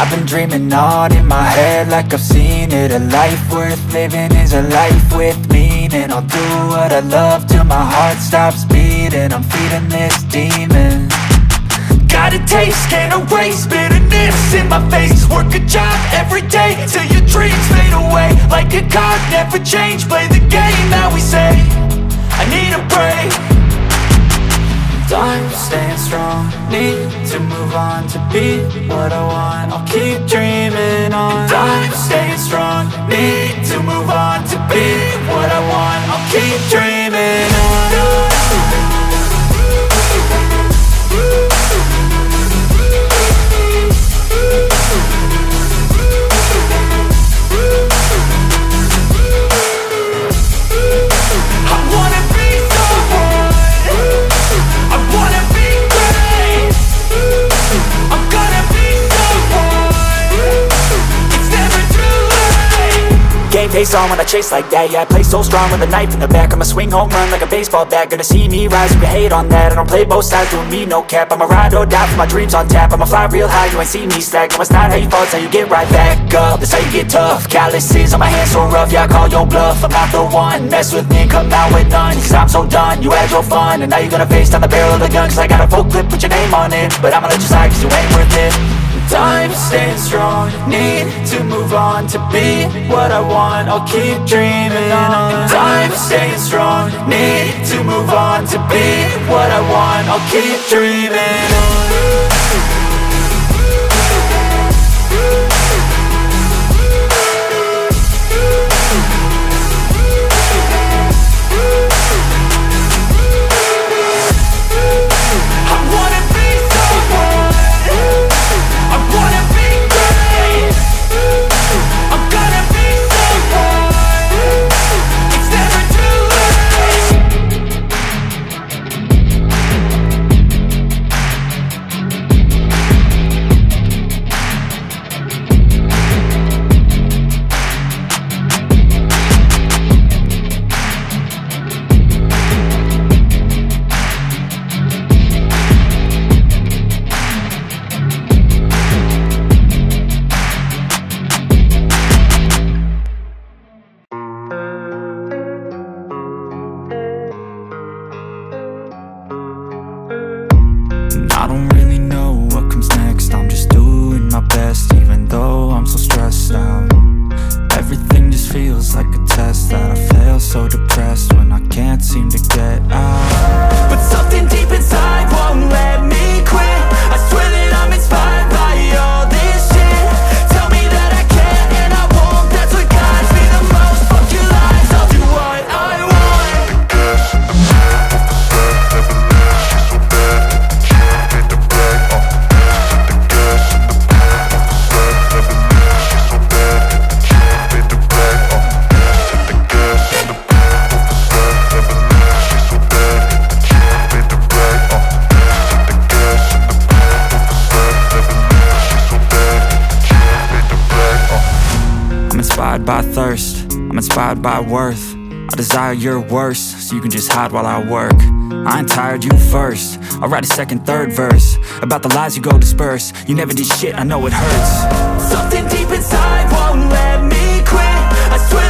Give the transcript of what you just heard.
I've been dreaming on in my head like I've seen it. A life worth living is a life with meaning. I'll do what I love till my heart stops beating. I'm feeding this demon. Got a taste, can't erase bitterness in my face. Work a job every day till your dreams fade away. Like a card, never change, play the game that we say. I need a break. I'm staying strong, need to move on to be what I want. I'll keep dreaming on. I'm staying strong, need to move on to be what I want. I'll keep dreaming on. Game face on when I chase like that. Yeah, I play so strong with a knife in the back. I'ma swing home run like a baseball bat. Gonna see me rise, you can hate on that. I don't play both sides, doing me no cap. I'ma ride or die for my dreams on tap. I'ma fly real high, you ain't see me slack. No, it's not how you fall, it's how you get right back up. That's how you get tough. Calluses on my hands so rough, yeah, I call your bluff. I'm not the one, mess with me and come out with none. Cause I'm so done, you had your fun. And now you're gonna face down the barrel of the gun. Cause I got a full clip, put your name on it. But I'ma let you slide cause you ain't worth it. I'm staying strong, need to move on to be what I want. I'll keep dreaming on. I'm staying strong, need to move on to be what I want. I'll keep dreaming on. I don't really know what comes next. I'm just doing my best, even though I'm so stressed out. Everything just feels like a test that I fail, so depressed when I can't seem to get out. But something deep inside won't let me quit. I swear that I'm inspired by all this shit. Tell me that I can and I won't. That's what guides me the most. Fuck your lies, I'll do what I want. I'm inspired by thirst, I'm inspired by worth. I desire your worst, so you can just hide while I work. I ain't tired, you first. I'll write a second, third verse about the lies you go disperse. You never did shit, I know it hurts. Something deep inside won't let me quit. I swear